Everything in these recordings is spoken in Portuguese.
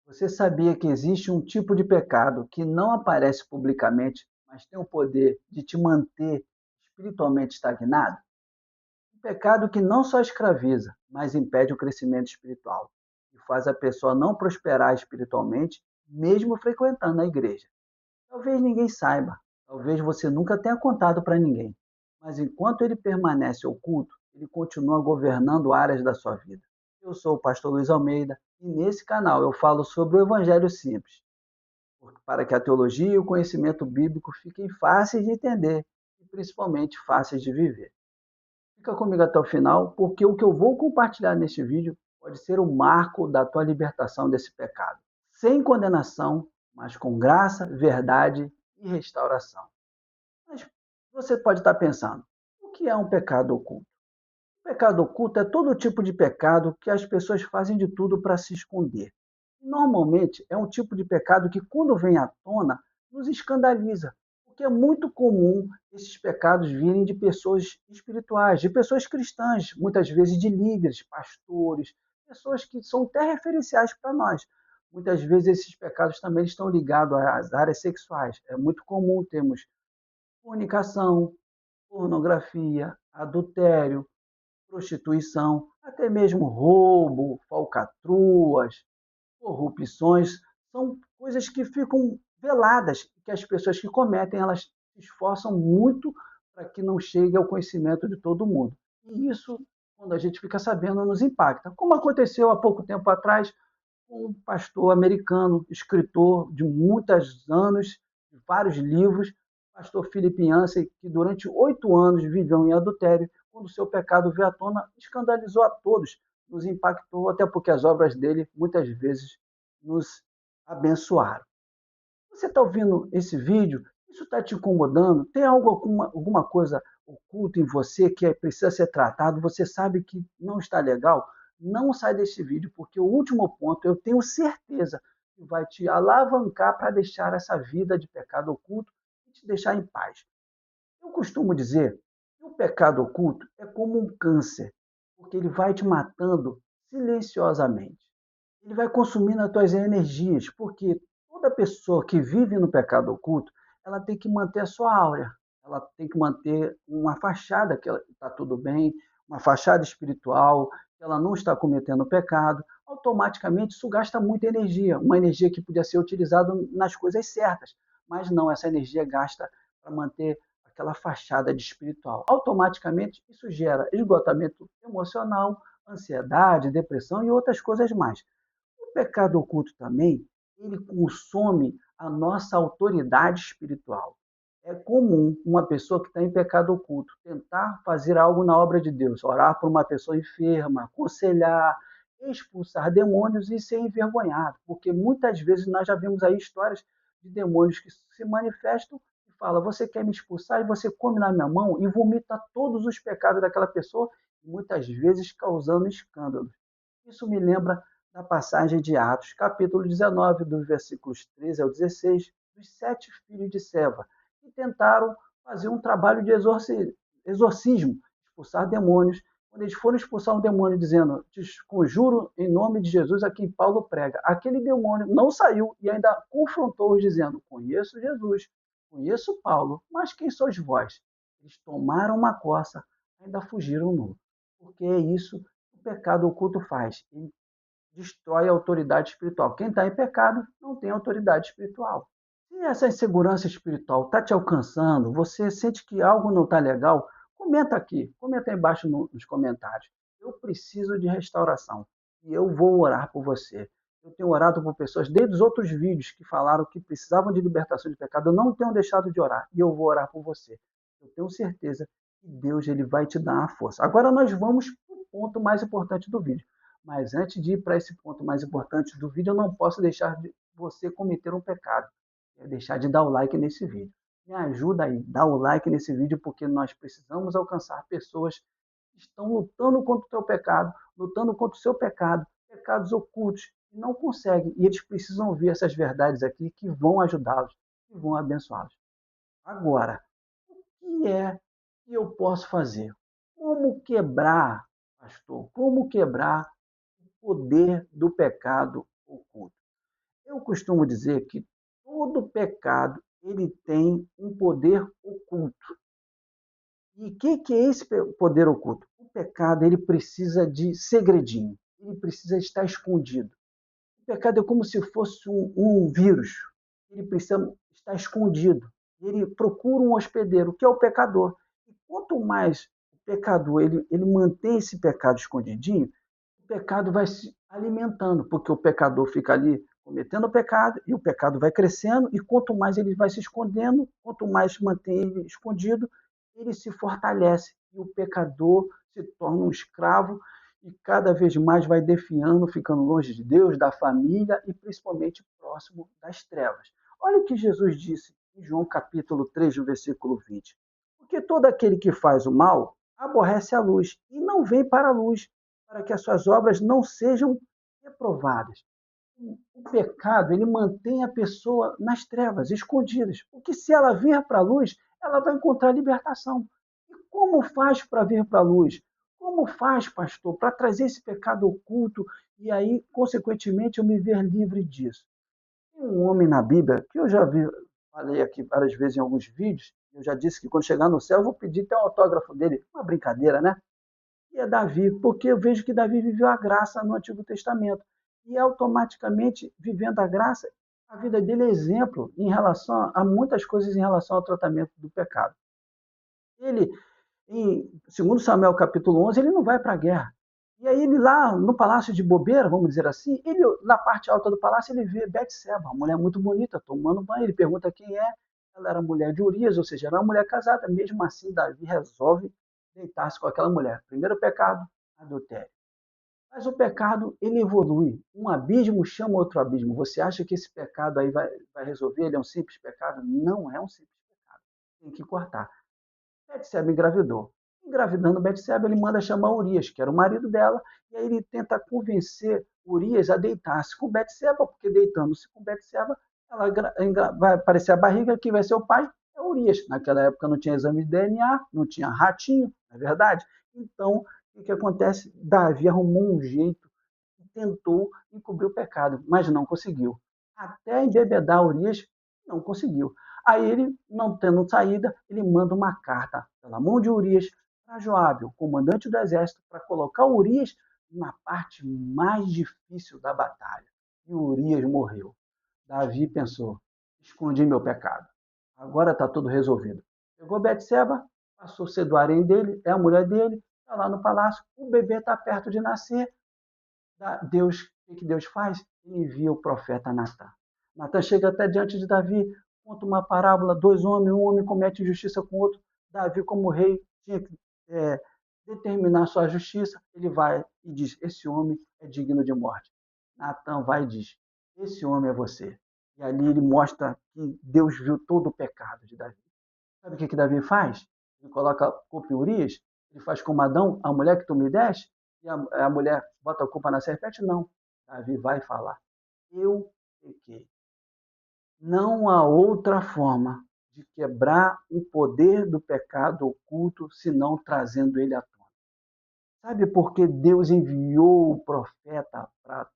Você sabia que existe um tipo de pecado que não aparece publicamente, mas tem o poder de te manter espiritualmente estagnado? Um pecado que não só escraviza, mas impede o crescimento espiritual e faz a pessoa não prosperar espiritualmente, mesmo frequentando a igreja. Talvez ninguém saiba, talvez você nunca tenha contado para ninguém, mas enquanto ele permanece oculto, ele continua governando áreas da sua vida. Eu sou o pastor Luiz Almeida e nesse canal eu falo sobre o Evangelho simples, para que a teologia e o conhecimento bíblico fiquem fáceis de entender e principalmente fáceis de viver. Fica comigo até o final, porque o que eu vou compartilhar neste vídeo pode ser o marco da tua libertação desse pecado, sem condenação, mas com graça, verdade e restauração. Mas você pode estar pensando, o que é um pecado oculto? O pecado oculto é todo tipo de pecado que as pessoas fazem de tudo para se esconder. Normalmente é um tipo de pecado que, quando vem à tona, nos escandaliza, porque é muito comum esses pecados virem de pessoas espirituais, de pessoas cristãs, muitas vezes de líderes, pastores, pessoas que são até referenciais para nós. Muitas vezes esses pecados também estão ligados às áreas sexuais. É muito comum termos fornicação, pornografia, adultério, prostituição, até mesmo roubo, falcatruas, corrupções, são coisas que ficam veladas, que as pessoas que cometem, elas se esforçam muito para que não chegue ao conhecimento de todo mundo. E isso, quando a gente fica sabendo, nos impacta. Como aconteceu há pouco tempo atrás com um pastor americano, escritor de muitos anos, de vários livros, pastor Philip Yancey, que durante 8 anos viveu em adultério. Quando o seu pecado veio à tona, escandalizou a todos, nos impactou, até porque as obras dele muitas vezes nos abençoaram. Você está ouvindo esse vídeo? Isso está te incomodando? Tem alguma coisa oculta em você que precisa ser tratado? Você sabe que não está legal? Não sai desse vídeo, porque o último ponto eu tenho certeza que vai te alavancar para deixar essa vida de pecado oculto e te deixar em paz. Eu costumo dizer que o pecado oculto é como um câncer, porque ele vai te matando silenciosamente. Ele vai consumindo as tuas energias, porque toda pessoa que vive no pecado oculto, ela tem que manter a sua áurea, ela tem que manter uma fachada que está tudo bem, uma fachada espiritual, que ela não está cometendo pecado. Automaticamente isso gasta muita energia, uma energia que podia ser utilizada nas coisas certas, mas não, essa energia gasta para manter aquela fachada de espiritual. Automaticamente isso gera esgotamento emocional, ansiedade, depressão e outras coisas mais. O pecado oculto também, ele consome a nossa autoridade espiritual. É comum uma pessoa que está em pecado oculto tentar fazer algo na obra de Deus, orar por uma pessoa enferma, aconselhar, expulsar demônios e ser envergonhado, porque muitas vezes nós já vimos aí histórias de demônios que se manifestam e falam: você quer me expulsar? E você come na minha mão e vomita todos os pecados daquela pessoa, muitas vezes causando escândalos. Isso me lembra da passagem de Atos, capítulo 19, dos versículos 13 ao 16, dos 7 filhos de Seva, que tentaram fazer um trabalho de exorcismo, expulsar demônios. Quando eles foram expulsar um demônio, dizendo: te conjuro em nome de Jesus a quem Paulo prega, aquele demônio não saiu e ainda confrontou-os, dizendo: conheço Jesus, conheço Paulo, mas quem sois vós? Eles tomaram uma coça, ainda fugiram nu. Porque é isso que o pecado oculto faz. Ele destrói a autoridade espiritual. Quem está em pecado não tem autoridade espiritual. Se essa insegurança espiritual está te alcançando, você sente que algo não está legal, comenta aqui, comenta aí embaixo nos comentários. Eu preciso de restauração e eu vou orar por você. Eu tenho orado por pessoas desde os outros vídeos que falaram que precisavam de libertação de pecado. Eu não tenho deixado de orar e eu vou orar por você. Eu tenho certeza que Deus ele vai te dar a força. Agora nós vamos para o ponto mais importante do vídeo. Mas antes de ir para esse ponto mais importante do vídeo, eu não posso deixar de você cometer um pecado. É deixar de dar o like nesse vídeo. Me ajuda aí, dá o like nesse vídeo, porque nós precisamos alcançar pessoas que estão lutando contra o teu pecado, lutando contra o seu pecado, pecados ocultos, e não conseguem. E eles precisam ouvir essas verdades aqui que vão ajudá-los, que vão abençoá-los. Agora, o que é que eu posso fazer? Como quebrar, pastor? Como quebrar poder do pecado oculto? costumo dizer que todo pecado ele tem um poder oculto. E o que é esse poder oculto? O pecado ele precisa de segredinho, ele precisa estar escondido. O pecado é como se fosse um vírus, ele precisa estar escondido. Ele procura um hospedeiro, que é o pecador. E quanto mais o pecador ele mantém esse pecado escondidinho, o pecado vai se alimentando, porque o pecador fica ali cometendo o pecado e o pecado vai crescendo, e quanto mais ele vai se escondendo, quanto mais mantém ele escondido, ele se fortalece e o pecador se torna um escravo e cada vez mais vai definhando, ficando longe de Deus, da família e principalmente próximo das trevas. Olha o que Jesus disse em João capítulo 3, no versículo 20. Porque todo aquele que faz o mal aborrece a luz e não vem para a luz, para que as suas obras não sejam reprovadas. O pecado, ele mantém a pessoa nas trevas, escondidas. Porque se ela vir para a luz, ela vai encontrar libertação. E como faz para vir para a luz? Como faz, pastor, para trazer esse pecado oculto e aí, consequentemente, eu me ver livre disso? Tem um homem na Bíblia que eu já vi, falei aqui várias vezes em alguns vídeos, eu já disse que quando chegar no céu eu vou pedir até o autógrafo dele. Uma brincadeira, né? E é Davi, porque eu vejo que Davi viveu a graça no Antigo Testamento. E automaticamente, vivendo a graça, a vida dele é exemplo em relação a muitas coisas em relação ao tratamento do pecado. Ele, em 2 Samuel capítulo 11, ele não vai para a guerra. E aí ele lá no palácio de bobeira, vamos dizer assim, ele na parte alta do palácio ele vê Betseba, uma mulher muito bonita, tomando banho, ele pergunta quem é, ela era mulher de Urias, ou seja, era uma mulher casada, mesmo assim Davi resolve deitar-se com aquela mulher. Primeiro pecado, adultério. Mas o pecado, ele evolui. Um abismo chama outro abismo. Você acha que esse pecado aí vai resolver? Ele é um simples pecado? Não é um simples pecado. Tem que cortar. Betseba engravidou. Engravidando Betseba, ele manda chamar Urias, que era o marido dela, e aí ele tenta convencer Urias a deitar-se com Betseba, porque deitando-se com Betseba, vai aparecer a barriga, que vai ser o pai, é Urias. Naquela época não tinha exame de DNA, não tinha ratinho, não é verdade? Então, o que acontece? Davi arrumou um jeito e tentou encobrir o pecado, mas não conseguiu. Até embebedar Urias, não conseguiu. Aí ele, não tendo saída, ele manda uma carta pela mão de Urias para Joabe, o comandante do exército, para colocar Urias na parte mais difícil da batalha. E Urias morreu. Davi pensou, escondi meu pecado. Agora está tudo resolvido. Pegou Betseba, passou a ser do harém dele, é a mulher dele, está lá no palácio, o bebê está perto de nascer. Deus, o que Deus faz? Ele envia o profeta Natan. Natan chega até diante de Davi, conta uma parábola, dois homens, um homem comete injustiça com o outro. Davi, como rei, tinha que determinar sua justiça. Ele vai e diz, esse homem é digno de morte. Natan vai e diz, esse homem é você. E ali ele mostra que Deus viu todo o pecado de Davi. Sabe o que Davi faz? Ele coloca a culpa em Urias, ele faz como Adão, a mulher que tu me deste, e a mulher bota a culpa na serpente? Não. Davi vai falar, eu pequei. Não há outra forma de quebrar o poder do pecado oculto, senão trazendo ele à tona. Sabe por que Deus enviou o profeta para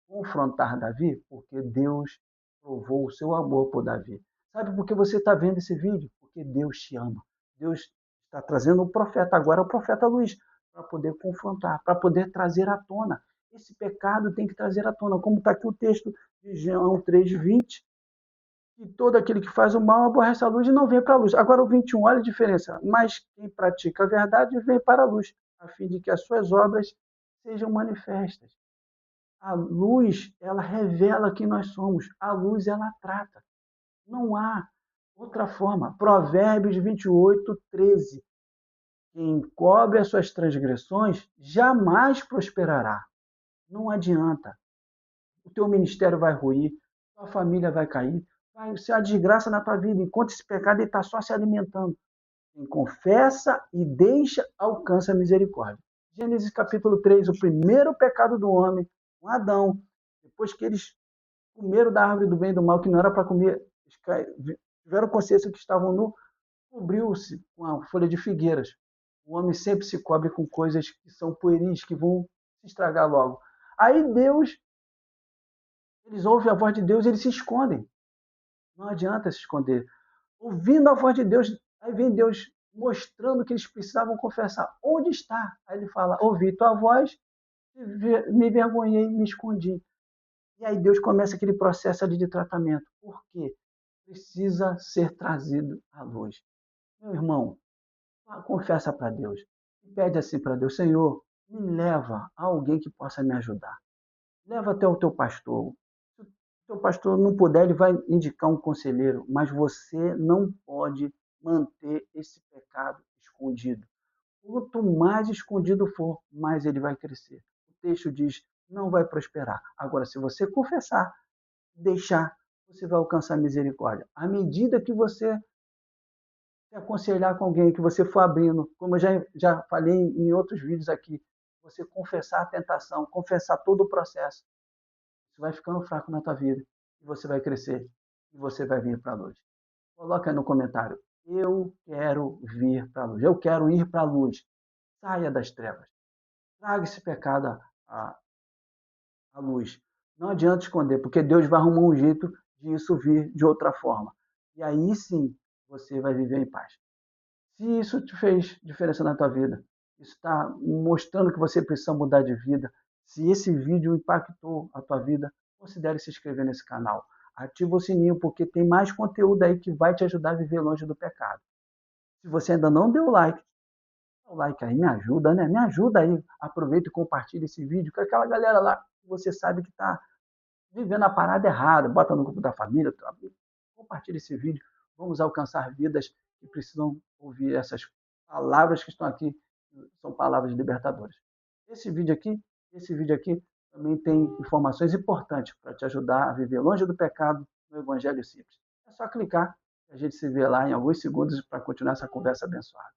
confrontar Davi? Porque Deus provou o seu amor por Davi. Sabe por que você está vendo esse vídeo? Porque Deus te ama. Deus está trazendo um profeta, agora o profeta Luiz, para poder confrontar, para poder trazer à tona. Esse pecado tem que trazer à tona, como está aqui o texto de João 3,20, que todo aquele que faz o mal aborrece a luz e não vem para a luz. Agora o 21, olha a diferença. Mas quem pratica a verdade vem para a luz, a fim de que as suas obras sejam manifestas. A luz, ela revela quem nós somos. A luz, ela trata. Não há outra forma. Provérbios 28, 13. Quem cobre as suas transgressões jamais prosperará. Não adianta. O teu ministério vai ruir, tua família vai cair, vai ser a desgraça na tua vida. Enquanto esse pecado está só se alimentando. Quem confessa e deixa, alcança a misericórdia. Gênesis capítulo 3, o primeiro pecado do homem, com Adão, depois que eles comeram da árvore do bem e do mal, que não era para comer, tiveram consciência que estavam nu, cobriu-se com a folha de figueiras. O homem sempre se cobre com coisas que são pueris, que vão se estragar logo. Aí Deus, Eles ouvem a voz de Deus e eles se escondem. Não adianta se esconder. Ouvindo a voz de Deus, aí vem Deus mostrando que eles precisavam confessar. Onde está? Aí ele fala: ouvi tua voz, me envergonhei, me escondi. E aí Deus começa aquele processo ali de tratamento. Por quê? Precisa ser trazido à luz. Meu irmão, confessa para Deus. Pede assim para Deus: Senhor, me leva a alguém que possa me ajudar. Leva até o teu pastor. Se o teu pastor não puder, ele vai indicar um conselheiro, mas você não pode manter esse pecado escondido. Quanto mais escondido for, mais ele vai crescer. O texto diz: não vai prosperar. Agora, se você confessar, deixar, você vai alcançar misericórdia. À medida que você se aconselhar com alguém, que você for abrindo, como eu já falei em outros vídeos aqui, você confessar a tentação, confessar todo o processo, você vai ficando fraco na tua vida, e você vai crescer, e você vai vir para a luz. Coloca aí no comentário: eu quero vir para a luz, eu quero ir para a luz. Saia das trevas, traga esse pecado à luz. Não adianta esconder, porque Deus vai arrumar um jeito de isso vir de outra forma. E aí sim você vai viver em paz. Se isso te fez diferença na tua vida, isso está mostrando que você precisa mudar de vida, se esse vídeo impactou a tua vida, considere se inscrever nesse canal. Ativa o sininho, porque tem mais conteúdo aí que vai te ajudar a viver longe do pecado. Se você ainda não deu like, dá o like aí, me ajuda, né? Me ajuda aí. Aproveita e compartilha esse vídeo com aquela galera lá que você sabe que está vivendo a parada errada. Bota no grupo da família, compartilha esse vídeo. Vamos alcançar vidas que precisam ouvir essas palavras que estão aqui, são palavras libertadoras. Esse vídeo aqui, esse vídeo aqui também tem informações importantes para te ajudar a viver longe do pecado no Evangelho simples. É só clicar e a gente se vê lá em alguns segundos para continuar essa conversa abençoada.